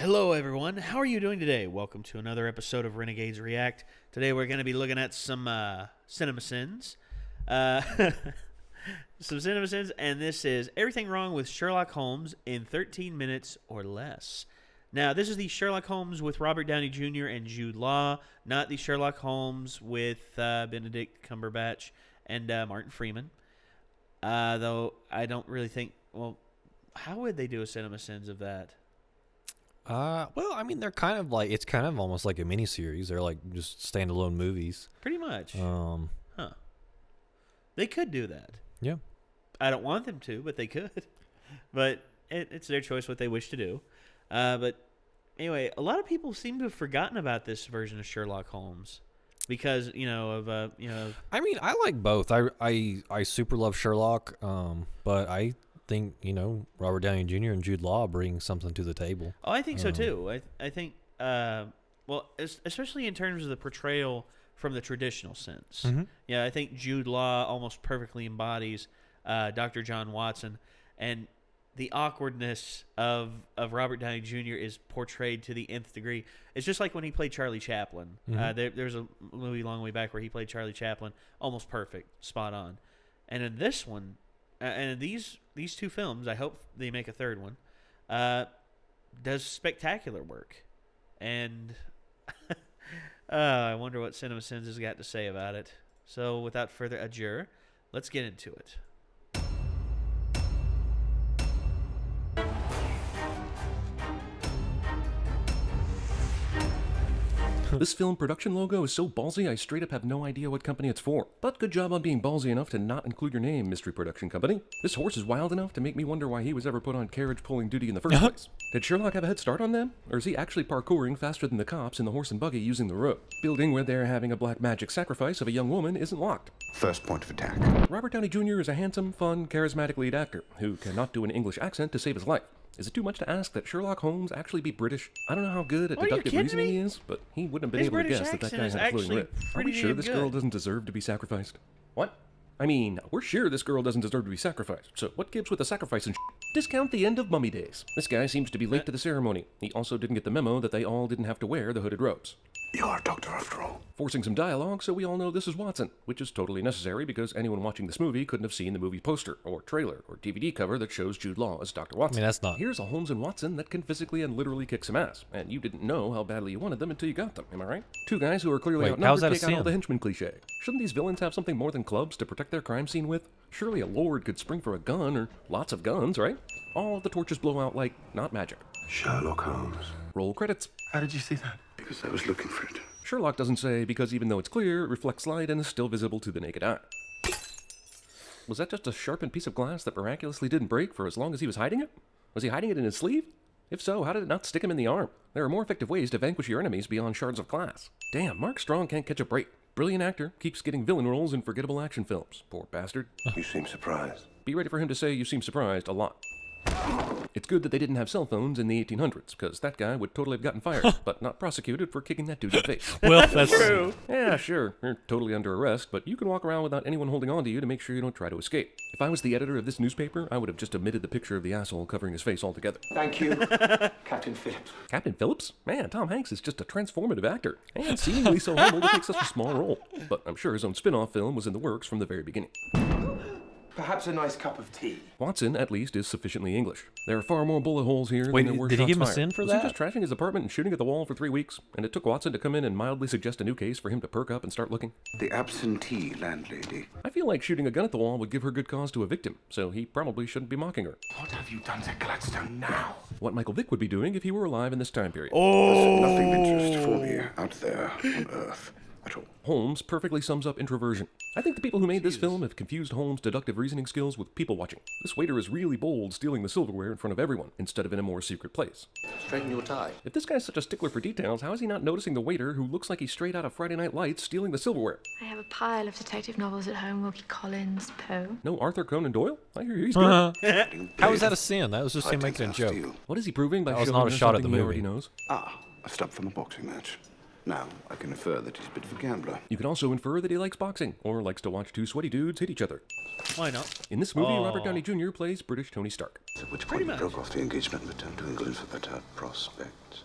Hello, everyone. How are you doing today? Welcome to another episode of Renegades React. Today, we're going to be looking at some cinema sins. Some cinema sins, and this is Everything Wrong with Sherlock Holmes in 13 Minutes or Less. Now, this is the Sherlock Holmes with Robert Downey Jr. and Jude Law, not the Sherlock Holmes with Benedict Cumberbatch and Martin Freeman. Though, I don't really think, well, how would they do a cinema sins of that? Well, I mean, they're kind of like, it's kind of almost like a miniseries. They're like just standalone movies. Pretty much. They could do that. Yeah. I don't want them to, but they could. But it's their choice what they wish to do. But anyway, a lot of people seem to have forgotten about this version of Sherlock Holmes because, I mean, I like both. I super love Sherlock, but I think, Robert Downey Jr. and Jude Law bring something to the table. Oh, I think so too. I think, especially in terms of the portrayal from the traditional sense. Mm-hmm. Yeah, I think Jude Law almost perfectly embodies Dr. John Watson, and the awkwardness of Robert Downey Jr. is portrayed to the nth degree. It's just like when he played Charlie Chaplin. Mm-hmm. There's a movie a long way back where he played Charlie Chaplin, almost perfect, spot on. And in this one, and these two films, I hope they make a third one, does spectacular work. And I wonder what CinemaSins has got to say about it. So without further ado, let's get into it. This film production logo is so ballsy I straight up have no idea what company it's for. But good job on being ballsy enough to not include your name, Mystery Production Company. This horse is wild enough to make me wonder why he was ever put on carriage pulling duty in the first place. Did Sherlock have a head start on them? Or is he actually parkouring faster than the cops in the horse and buggy using the road? Building where they're having a black magic sacrifice of a young woman isn't locked. First point of attack. Robert Downey Jr. is a handsome, fun, charismatic lead actor who cannot do an English accent to save his life. Is it too much to ask that Sherlock Holmes actually be British? I don't know how good at deductive reasoning he is, but he wouldn't have been able to guess that guy had a floating lip. Are we sure this girl doesn't deserve to be sacrificed? What? I mean, we're sure this girl doesn't deserve to be sacrificed, so what gives with the sacrifice and Discount the end of mummy days. This guy seems to be late to the ceremony. He also didn't get the memo that they all didn't have to wear the hooded robes. You're a doctor after all. Forcing some dialogue so we all know this is Watson, which is totally necessary because anyone watching this movie couldn't have seen the movie poster, or trailer, or DVD cover that shows Jude Law as Dr. Watson. I mean, that's not... Here's a Holmes and Watson that can physically and literally kick some ass, and you didn't know how badly you wanted them until you got them, am I right? Two guys who are clearly outnumbered take out all the henchman cliche. Shouldn't these villains have something more than clubs to protect their crime scene with? Surely a lord could spring for a gun, or lots of guns, right? All of the torches blow out like not magic. Sherlock Holmes. Roll credits. How did you see that? Because I was looking for it. Sherlock doesn't say because even though it's clear, it reflects light and is still visible to the naked eye. Was that just a sharpened piece of glass that miraculously didn't break for as long as he was hiding it? Was he hiding it in his sleeve? If so, how did it not stick him in the arm? There are more effective ways to vanquish your enemies beyond shards of glass. Damn, Mark Strong can't catch a break. Brilliant actor, keeps getting villain roles in forgettable action films. Poor bastard. You seem surprised. Be ready for him to say you seem surprised a lot. It's good that they didn't have cell phones in the 1800s, because that guy would totally have gotten fired, but not prosecuted for kicking that dude in the face. Well, that's true. Yeah, sure, you're totally under arrest, but you can walk around without anyone holding on to you to make sure you don't try to escape. If I was the editor of this newspaper, I would have just omitted the picture of the asshole covering his face altogether. Thank you, Captain Phillips. Captain Phillips? Man, Tom Hanks is just a transformative actor, and seemingly so humble to take such a small role. But I'm sure his own spin-off film was in the works from the very beginning. Perhaps a nice cup of tea. Watson, at least, is sufficiently English. There are far more bullet holes here Wait, than there were did he shots give him a fired. sin for Was that? he just trashing his apartment and shooting at the wall for 3 weeks? And it took Watson to come in and mildly suggest a new case for him to perk up and start looking? The absentee landlady. I feel like shooting a gun at the wall would give her good cause to a victim, so he probably shouldn't be mocking her. What have you done to Gladstone now? What Michael Vick would be doing if he were alive in this time period. There's nothing of interest for me out there on Earth at all. Holmes perfectly sums up introversion. I think the people who made this film have confused Holmes' deductive reasoning skills with people watching. This waiter is really bold stealing the silverware in front of everyone, instead of in a more secret place. Straighten your tie. If this guy's such a stickler for details, how is he not noticing the waiter who looks like he's straight out of Friday Night Lights stealing the silverware? I have a pile of detective novels at home, Wilkie Collins, Poe. No Arthur Conan Doyle? I hear he's good. How is that a sin? That was just him making a joke. What is he proving by That was showing not a her shot at something the he movie. already knows? A stub from a boxing match. Now, I can infer that he's a bit of a gambler. You can also infer that he likes boxing, or likes to watch two sweaty dudes hit each other. Why not? In this movie, Robert Downey Jr. plays British Tony Stark. At which point he broke off the engagement and returned to England for better prospects.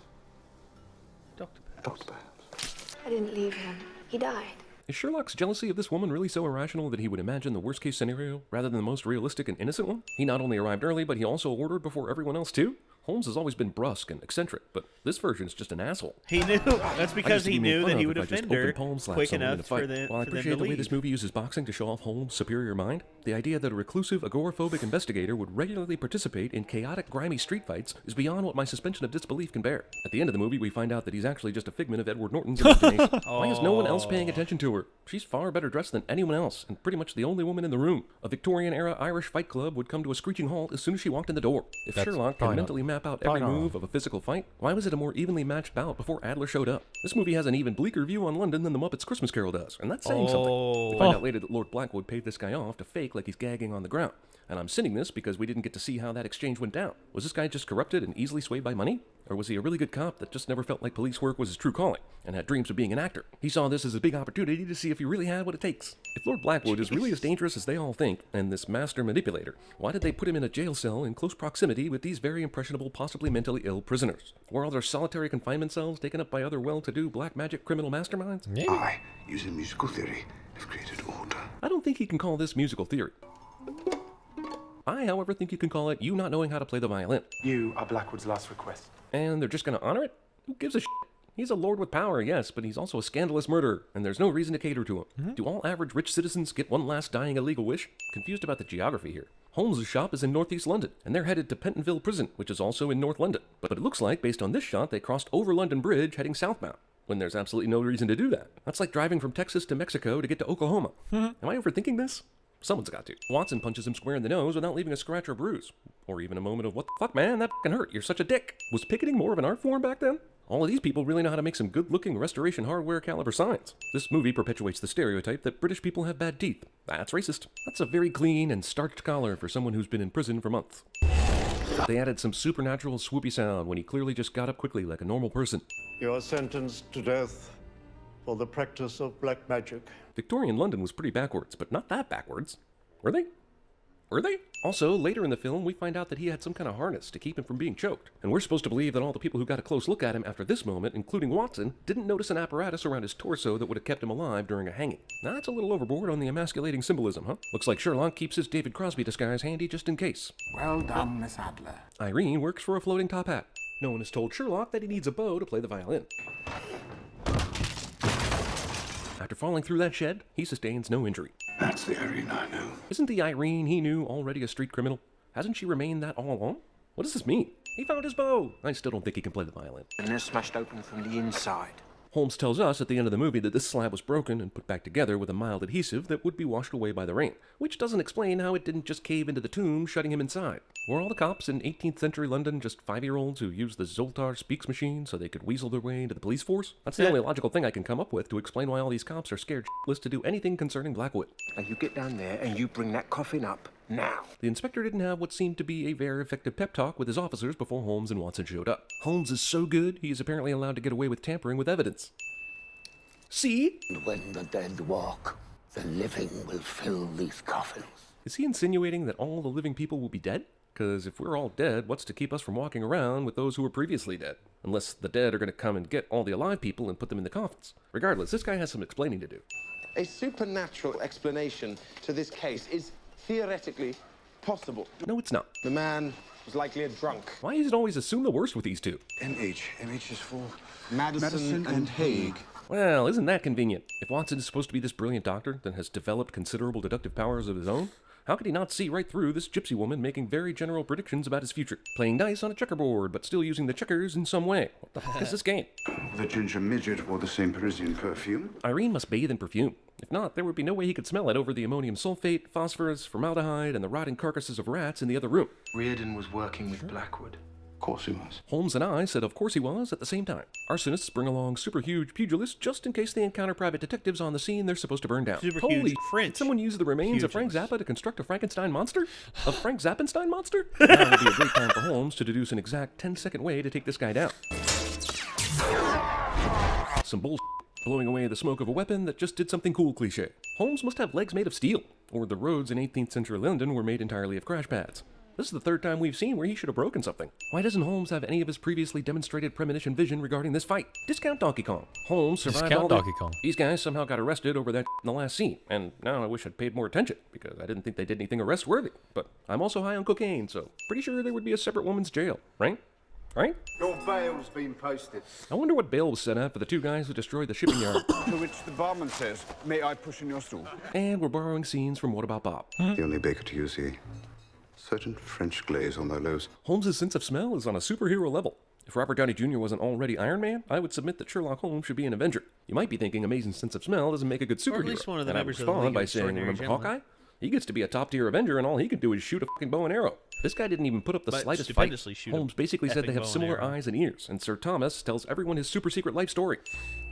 Dr. Dr. Babs. I didn't leave him. He died. Is Sherlock's jealousy of this woman really so irrational that he would imagine the worst-case scenario rather than the most realistic and innocent one? He not only arrived early, but he also ordered before everyone else too? Holmes has always been brusque and eccentric, but this version's just an asshole. He knew. That's because he knew that he would offend her quick enough for them While I appreciate to the way leave. this movie uses boxing to show off Holmes' superior mind, the idea that a reclusive, agoraphobic investigator would regularly participate in chaotic, grimy street fights is beyond what my suspension of disbelief can bear. At the end of the movie, we find out that he's actually just a figment of Edward Norton's imagination. Why is no one else paying attention to her? She's far better dressed than anyone else, and pretty much the only woman in the room. A Victorian-era Irish fight club would come to a screeching halt as soon as she walked in the door. If That's Sherlock probably can not- mentally map out every probably not. move of a physical fight, why was it a more evenly matched bout before Adler showed up? This movie has an even bleaker view on London than the Muppets Christmas Carol does, and that's saying something. We find out later that Lord Blackwood paid this guy off to fake like he's gagging on the ground. And I'm sending this because we didn't get to see how that exchange went down. Was this guy just corrupted and easily swayed by money? Or was he a really good cop that just never felt like police work was his true calling and had dreams of being an actor? He saw this as a big opportunity to see if he really had what it takes. If Lord Blackwood is really as dangerous as they all think, and this master manipulator, why did they put him in a jail cell in close proximity with these very impressionable, possibly mentally ill prisoners? Were all their solitary confinement cells taken up by other well-to-do black magic criminal masterminds? Maybe. I, using musical theory, have created order. I don't think he can call this musical theory. I, however, think you can call it you not knowing how to play the violin. You are Blackwood's last request. And they're just gonna honor it? Who gives a shit? He's a lord with power, yes, but he's also a scandalous murderer, and there's no reason to cater to him. Do all average rich citizens get one last dying illegal wish? Confused about the geography here. Holmes' shop is in northeast London, and they're headed to Pentonville Prison, which is also in North London. But it looks like, based on this shot, they crossed over London Bridge heading southbound, when there's absolutely no reason to do that. That's like driving from Texas to Mexico to get to Oklahoma. Am I overthinking this? Someone's got to. Watson punches him square in the nose without leaving a scratch or bruise. Or even a moment of, what the fuck, man, that fucking hurt, you're such a dick. Was picketing more of an art form back then? All of these people really know how to make some good-looking restoration hardware caliber signs. This movie perpetuates the stereotype that British people have bad teeth. That's racist. That's a very clean and starched collar for someone who's been in prison for months. They added some supernatural swoopy sound when he clearly just got up quickly like a normal person. You are sentenced to death for the practice of black magic. Victorian London was pretty backwards, but not that backwards. Were they? Were they? Also, later in the film, we find out that he had some kind of harness to keep him from being choked. And we're supposed to believe that all the people who got a close look at him after this moment, including Watson, didn't notice an apparatus around his torso that would have kept him alive during a hanging. Now, that's a little overboard on the emasculating symbolism, huh? Looks like Sherlock keeps his David Crosby disguise handy just in case. Well done, Miss Adler. Irene works for a floating top hat. No one has told Sherlock that he needs a bow to play the violin. After falling through that shed, he sustains no injury. That's the Irene I know. Isn't the Irene he knew already a street criminal? Hasn't she remained that all along? What does this mean? He found his bow! I still don't think he can play the violin. And they're smashed open from the inside. Holmes tells us at the end of the movie that this slab was broken and put back together with a mild adhesive that would be washed away by the rain, which doesn't explain how it didn't just cave into the tomb, shutting him inside. Were all the cops in 18th century London just 5-year-olds who used the Zoltar Speaks machine so they could weasel their way into the police force? That's the only logical thing I can come up with to explain why all these cops are scared shitless to do anything concerning Blackwood. Now you get down there and you bring that coffin up now. The inspector didn't have what seemed to be a very effective pep talk with his officers before Holmes and Watson showed up. Holmes is so good, he is apparently allowed to get away with tampering with evidence. See? And when the dead walk, the living will fill these coffins. Is he insinuating that all the living people will be dead? Because if we're all dead, what's to keep us from walking around with those who were previously dead? Unless the dead are going to come and get all the alive people and put them in the coffins. Regardless, this guy has some explaining to do. A supernatural explanation to this case is theoretically possible. No, it's not. The man was likely a drunk. Why is it always assume the worst with these two? MH. MH is for Madison and Haig. Well, isn't that convenient? If Watson is supposed to be this brilliant doctor that has developed considerable deductive powers of his own, how could he not see right through this gypsy woman making very general predictions about his future? Playing dice on a checkerboard, but still using the checkers in some way. What the fuck is this game? The ginger midget wore the same Parisian perfume. Irene must bathe in perfume. If not, there would be no way he could smell it over the ammonium sulfate, phosphorus, formaldehyde, and the rotting carcasses of rats in the other room. Reardon was working with Blackwood. Of course he was. Holmes and I said of course he was at the same time. Arsonists bring along super huge pugilists just in case they encounter private detectives on the scene they're supposed to burn down. Super Holy huge did French someone use the remains of Frank pugilists. Zappa to construct a Frankenstein monster? A Frank Zappenstein monster? Now would be a great time for Holmes to deduce an exact 10-second way to take this guy down. some bullshit, blowing away the smoke of a weapon that just did something cool cliché. Holmes must have legs made of steel, or the roads in 18th century London were made entirely of crash pads. This is the third time we've seen where he should have broken something. Why doesn't Holmes have any of his previously demonstrated premonition vision regarding this fight? Discount Donkey Kong. Holmes survived all Donkey Kong. These guys somehow got arrested over that in the last scene, and now I wish I'd paid more attention, because I didn't think they did anything arrest-worthy. But I'm also high on cocaine, so pretty sure there would be a separate woman's jail, right? Right? Your bail's been posted. I wonder what bail was set at for the two guys who destroyed the shipping yard. To which the barman says, may I push in your stool? And we're borrowing scenes from What About Bob? The only baker to use a certain French glaze on their loaves. Holmes' sense of smell is on a superhero level. If Robert Downey Jr. wasn't already Iron Man, I would submit that Sherlock Holmes should be an Avenger. You might be thinking amazing sense of smell doesn't make a good superhero. Or at least one of the and I members of the respond League by of saying, Extraordinary remember Gentlemen. Hawkeye? He gets to be a top-tier Avenger, and all he can do is shoot a fucking bow and arrow. This guy didn't even put up the But slightest fight. stupendously shoot a Holmes basically said effing they have bow and similar arrow. eyes and ears, and Sir Thomas tells everyone his super-secret life story.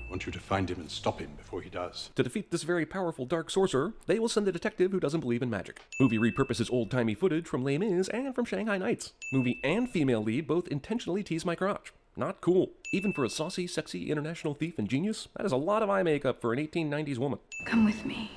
I want you to find him and stop him before he does. To defeat this very powerful dark sorcerer, they will send a detective who doesn't believe in magic. Movie repurposes old-timey footage from Les Mis and from Shanghai Nights. Movie and female lead both intentionally tease my crotch. Not cool. Even for a saucy, sexy international thief and genius, that is a lot of eye makeup for an 1890s woman. Come with me.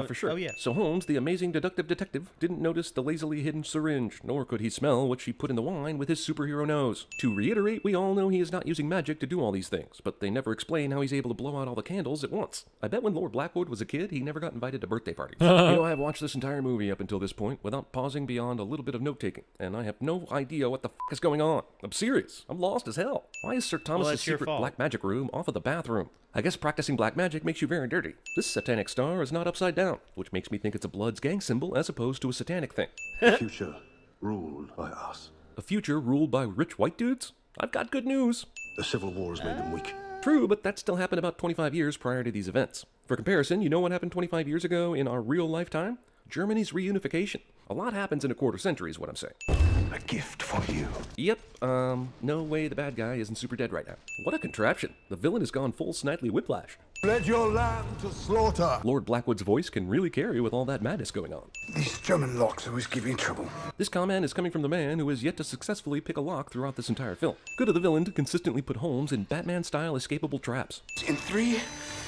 For sure. oh, yeah. So Holmes, the amazing deductive detective, didn't notice the lazily hidden syringe, nor could he smell what she put in the wine with his superhero nose. To reiterate, we all know he is not using magic to do all these things, but they never explain how he's able to blow out all the candles at once. I bet when Lord Blackwood was a kid, he never got invited to birthday parties. I've watched this entire movie up until this point without pausing beyond a little bit of note-taking, and I have no idea what the is going on. I'm serious. I'm lost as hell. Why is Sir Thomas's that's your secret fault. black magic room off of the bathroom? I guess practicing black magic makes you very dirty. This satanic star is not upside down, which makes me think it's a Bloods gang symbol as opposed to a satanic thing. Future ruled by us. A future ruled by rich white dudes? I've got good news. The Civil War has made them weak. True, but that still happened about 25 years prior to these events. For comparison, you know what happened 25 years ago in our real lifetime? Germany's reunification. A lot happens in a quarter century is what I'm saying. A gift for you. Yep, no way the bad guy isn't super dead right now. What a contraption. The villain has gone full Snidely Whiplash. Led your lamb to slaughter. Lord Blackwood's voice can really carry with all that madness going on. These German locks always give me trouble. This comment is coming from the man who has yet to successfully pick a lock throughout this entire film. Good of the villain to consistently put Holmes in Batman-style escapable traps. In 3,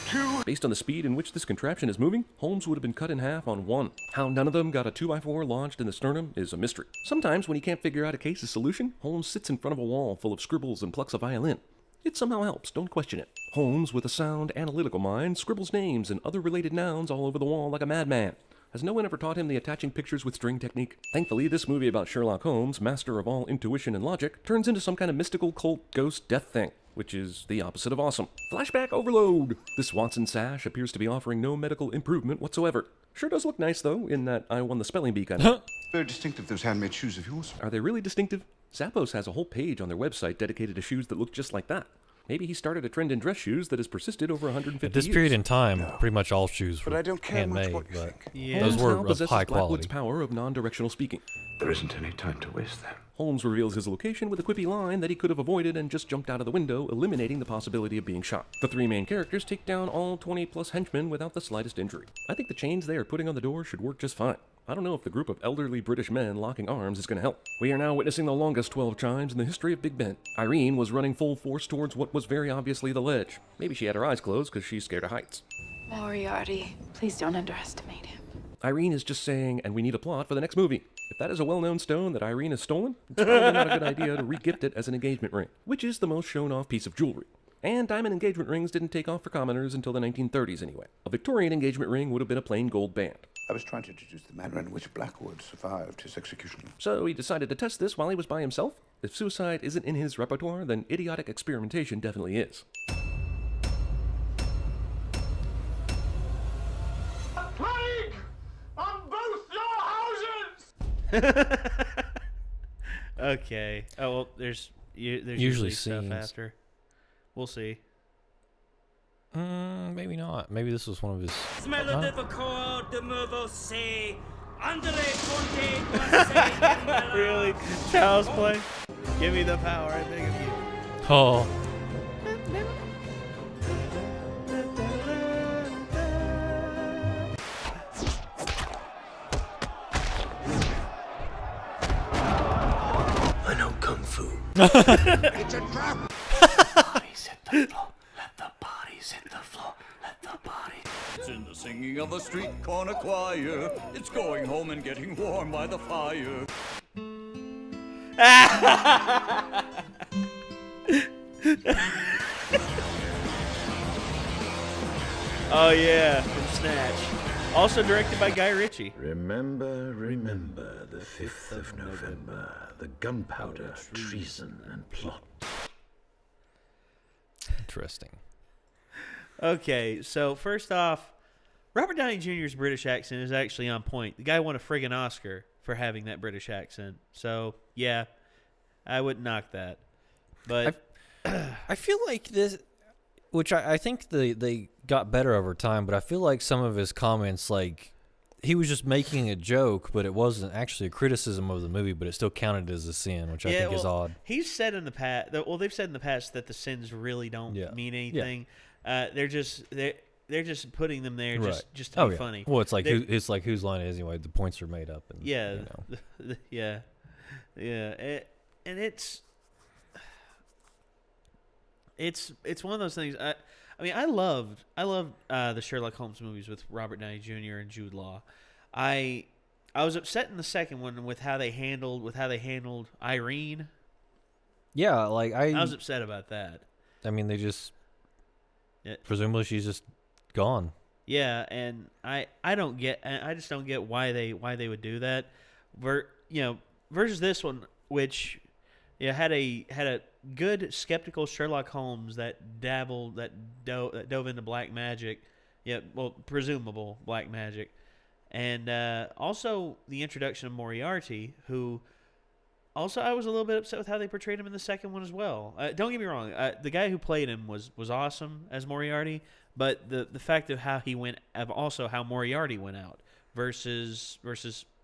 2... Based on the speed in which this contraption is moving, Holmes would have been cut in half on one. How none of them got a 2x4 lodged in the sternum is a mystery. Sometimes when he can't figure out a case's solution, Holmes sits in front of a wall full of scribbles and plucks a violin. It somehow helps, don't question it. Holmes, with a sound, analytical mind, scribbles names and other related nouns all over the wall like a madman. Has no one ever taught him the attaching pictures with string technique? Thankfully, this movie about Sherlock Holmes, master of all intuition and logic, turns into some kind of mystical cult ghost death thing, which is the opposite of awesome. Flashback overload! This Watson sash appears to be offering no medical improvement whatsoever. Sure does look nice, though, in that I won the spelling bee kind of. Very distinctive, those handmade shoes of yours. Are they really distinctive? Zappos has a whole page on their website dedicated to shoes that look just like that. Maybe he started a trend in dress shoes that has persisted over 150 At this years. period in time, pretty much all shoes were But I don't care much handmade, what you but think. Yeah. those Holmes were now of possesses high Blackwood's quality. power of non-directional speaking. There isn't any time to waste then. Holmes reveals his location with a quippy line that he could have avoided and just jumped out of the window, eliminating the possibility of being shot. The three main characters take down all 20-plus henchmen without the slightest injury. I think the chains they are putting on the door should work just fine. I don't know if the group of elderly British men locking arms is going to help. We are now witnessing the longest 12 chimes in the history of Big Ben. Irene was running full force towards what was very obviously the ledge. Maybe she had her eyes closed because she's scared of heights. Moriarty, please don't underestimate him. Irene is just saying, and we need a plot for the next movie. If that is a well-known stone that Irene has stolen, it's probably not a good idea to re-gift it as an engagement ring, which is the most shown-off piece of jewelry. And diamond engagement rings didn't take off for commoners until the 1930s anyway. A Victorian engagement ring would have been a plain gold band. I was trying to deduce the manner in which Blackwood survived his execution. So he decided to test this while he was by himself? If suicide isn't in his repertoire, then idiotic experimentation definitely is. A plague on both your houses! Okay. Oh well, there's Usually usually stuff scenes. after. We'll see. Maybe not. Maybe this was one of his. Smell Huh? of difficult, de nouveau say, Andre Conte, Really? Child's play? Give me the power, I beg of you. Oh, I know Kung Fu. It's a trap! Bodies hit the floor. Let the bodies hit the floor. Let the bodies. It's in the singing of a street corner choir. It's going home and getting warm by the fire. Oh yeah, from Snatch. Also directed by Guy Ritchie. Remember the 5th of November, the gunpowder, treason, and plot. Interesting. Okay, so first off, Robert Downey Jr.'s British accent is actually on point. The guy won a friggin' Oscar for having that British accent. So, yeah, I wouldn't knock that. But I feel like this, which I think they got better over time, but I feel like some of his comments, like, he was just making a joke, but it wasn't actually a criticism of the movie, but it still counted as a sin, which I think is odd. He's said in the past, they've said in the past that the sins really don't mean anything. Yeah. They're just putting them there just to be funny. Well, it's like whose line is anyway. The points are made up. And, yeah, you know. yeah, and it's one of those things. I mean, I loved the Sherlock Holmes movies with Robert Downey Jr. and Jude Law. I was upset in the second one with how they handled Irene. Yeah, like I was upset about that. I mean, they just presumably she's just gone. Yeah, and I just don't get why they would do that. Versus this one, which had a good skeptical Sherlock Holmes that dove into black magic. Yeah, well, presumable black magic. And also the introduction of Moriarty, who also I was a little bit upset with how they portrayed him in the second one as well. Don't get me wrong, the guy who played him was awesome as Moriarty, but the fact of how he went, also how Moriarty went out versus.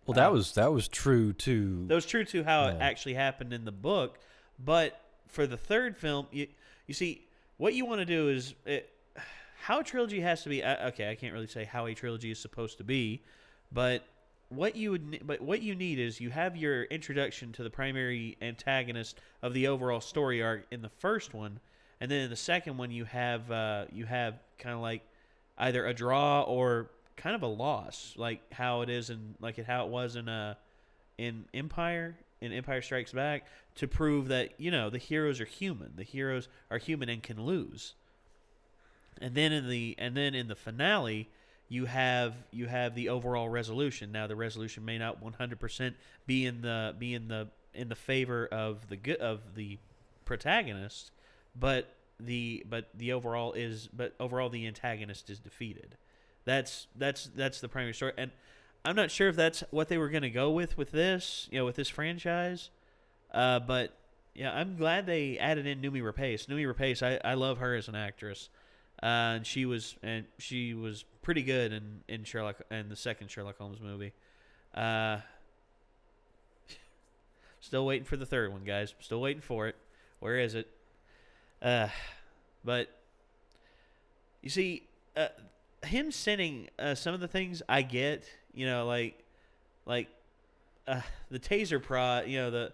Well, that was true too. That was true to how it actually happened in the book, but for the third film, you see what you want to do is how a trilogy has to be. Okay, I can't really say how a trilogy is supposed to be, but what you need is you have your introduction to the primary antagonist of the overall story arc in the first one, and then in the second one you have kind of like either a draw or kind of a loss, like how it is how it was in Empire Strikes Back, to prove that the heroes are human. The heroes are human and can lose. And then in the finale, you have the overall resolution. Now the resolution may not 100% be in the favor of the protagonist, but overall the antagonist is defeated. That's the primary story, and I'm not sure if that's what they were going to go with this franchise. But yeah, I'm glad they added in Noomi Rapace. Noomi Rapace, I love her as an actress. And she was pretty good in the second Sherlock Holmes movie. Still waiting for the third one, guys. Still waiting for it. Where is it? But you see, him sending some of the things I get, like the taser prod, the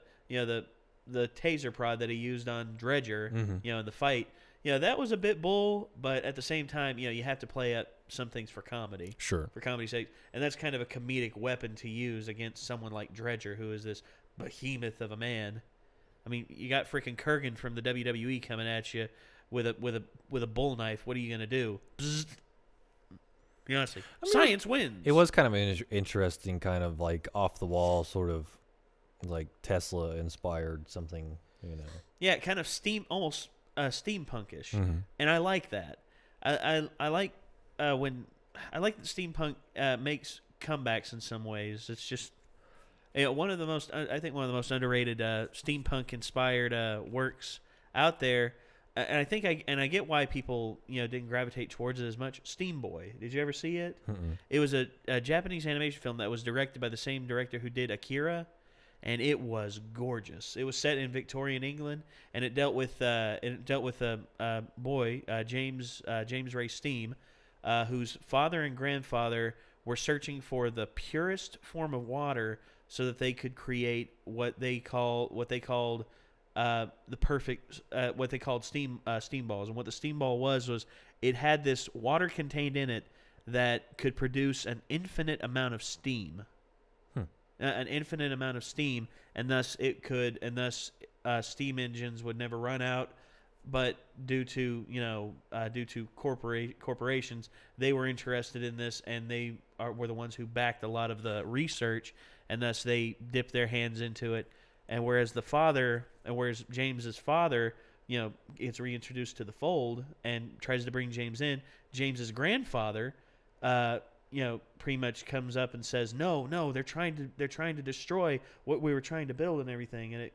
taser prod that he used on Dredger, in the fight. That was a bit bull, but at the same time, you have to play up some things for comedy. Sure. For comedy's sake. And that's kind of a comedic weapon to use against someone like Dredger, who is this behemoth of a man. I mean, you got freaking Kurgan from the WWE coming at you with a bull knife. What are you going to do? Bzzzt. Honestly, science wins. It was kind of an interesting, kind of like off the wall, sort of like Tesla inspired something, Yeah, kind of almost steampunkish, and I like that. I like when that steampunk makes comebacks in some ways. It's just one of the most underrated steampunk inspired works out there. And I think I get why people didn't gravitate towards it as much. Steam Boy, did you ever see it? Mm-mm. It was a Japanese animation film that was directed by the same director who did Akira, and it was gorgeous. It was set in Victorian England, and it dealt with a boy, James Ray Steam, whose father and grandfather were searching for the purest form of water so that they could create what they called the perfect what they called steam balls. And what the steam ball was it had this water contained in it that could produce an infinite amount of steam. An infinite amount of steam, and thus steam engines would never run out. But due to corporations, they were interested in this, and they were the ones who backed a lot of the research, and thus they dipped their hands into it. And whereas James's father, gets reintroduced to the fold and tries to bring James in, James's grandfather, pretty much comes up and says, no, they're trying to destroy what we were trying to build and everything. And it,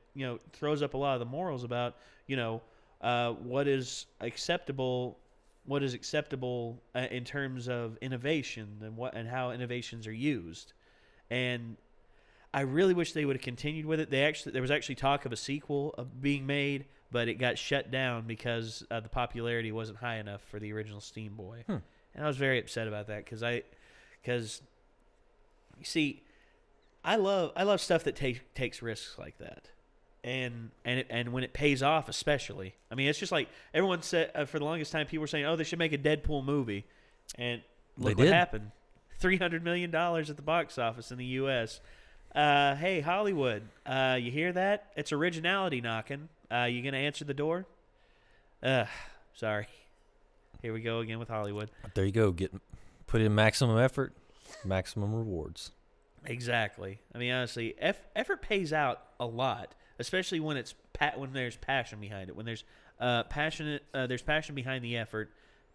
throws up a lot of the morals about, what is acceptable in terms of innovation and how innovations are used. And I really wish they would have continued with it. There was actually talk of a sequel being made, but it got shut down because the popularity wasn't high enough for the original Steam Boy. And I was very upset about that because you see, I love stuff that takes risks like that, and when it pays off, especially. I mean, it's just like everyone said for the longest time. People were saying, "Oh, they should make a Deadpool movie," and look what happened: $300 million at the box office in the U.S. Hey, Hollywood, you hear that? It's originality knocking. You gonna answer the door? Sorry. Here we go again with Hollywood. There you go. Put in maximum effort, maximum rewards. Exactly. I mean, honestly, effort pays out a lot, especially when there's passion behind it. When there's passion behind the effort,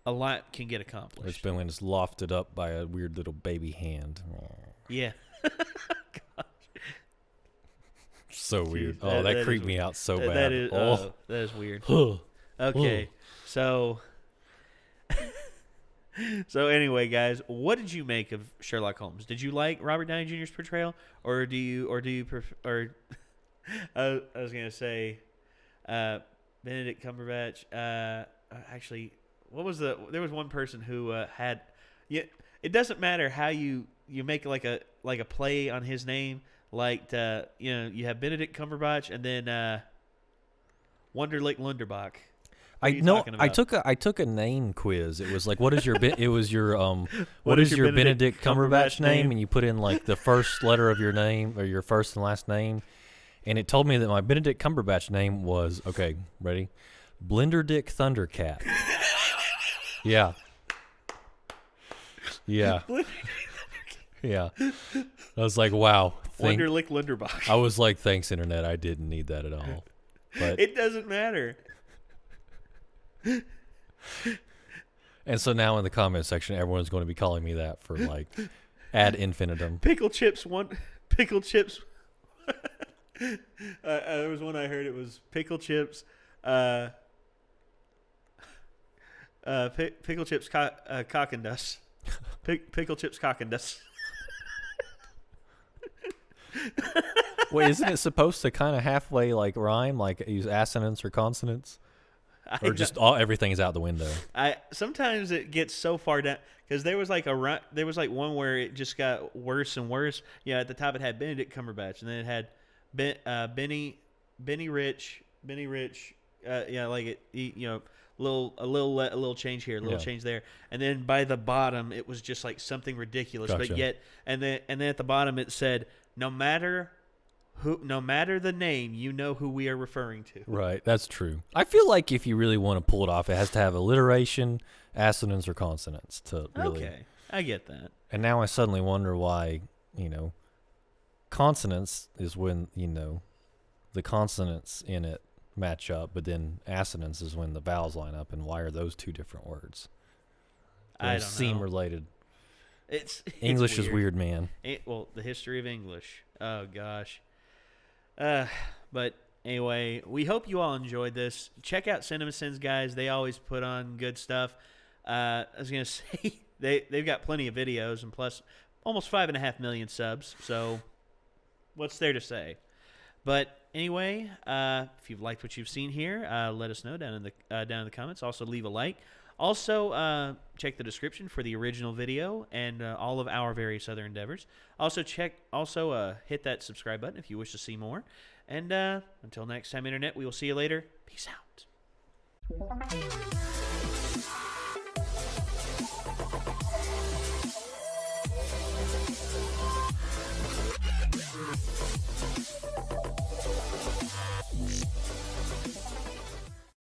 a lot can get accomplished. It's been when it's lofted up by a weird little baby hand. Yeah. So weird. Oh, that creeped me out so bad. That is weird. Okay, so anyway, guys, what did you make of Sherlock Holmes? Did you like Robert Downey Jr.'s portrayal, or do you prefer? I was gonna say Benedict Cumberbatch. Actually, there was one person who had. Yeah, it doesn't matter how you make like a play on his name. Like you have Benedict Cumberbatch and then Wunderlich Lunderbach. I took a name quiz. It was like, what is your what is your Benedict Cumberbatch name? And you put in like the first letter of your name or your first and last name, and it told me that my Benedict Cumberbatch name was, okay, ready, Blenderdick Thundercat. Yeah. Yeah. I was like, wow. Wunderlich Lunderbach. I was like, thanks, Internet. I didn't need that at all. But it doesn't matter. And so now in the comment section, everyone's going to be calling me that for like ad infinitum. Pickle chips. There was one I heard. It was pickle chips. Pickle chips cock and dust. Pickle chips cock and dust. Wait, isn't it supposed to kind of halfway like rhyme, like use assonance or consonants, or just everything is out the window? Sometimes it gets so far down because there was like one where it just got worse and worse. Yeah, at the top it had Benedict Cumberbatch, and then it had Benny Rich. Yeah, like it. A little change here, a little change there, and then by the bottom it was just like something ridiculous. Gotcha. But yet, and then at the bottom it said, no matter the name, you know who we are referring to. Right, that's true. I feel like if you really want to pull it off, it has to have alliteration, assonance, or consonants to really. Okay, I get that. And now I suddenly wonder why, consonants is when the consonants in it match up, but then assonance is when the vowels line up. And why are those two different words? I don't seem know. related. It's English weird. Is weird, man. Well, the history of English. Oh gosh. But anyway, we hope you all enjoyed this. Check out CinemaSins, guys. They always put on good stuff. I was gonna say they've got plenty of videos, and plus almost 5.5 million subs. So what's there to say? But anyway, if you've liked what you've seen here, let us know down in the comments. Also, leave a like. Also, check the description for the original video and all of our various other endeavors. Also, hit that subscribe button if you wish to see more. And until next time, Internet, we will see you later. Peace out.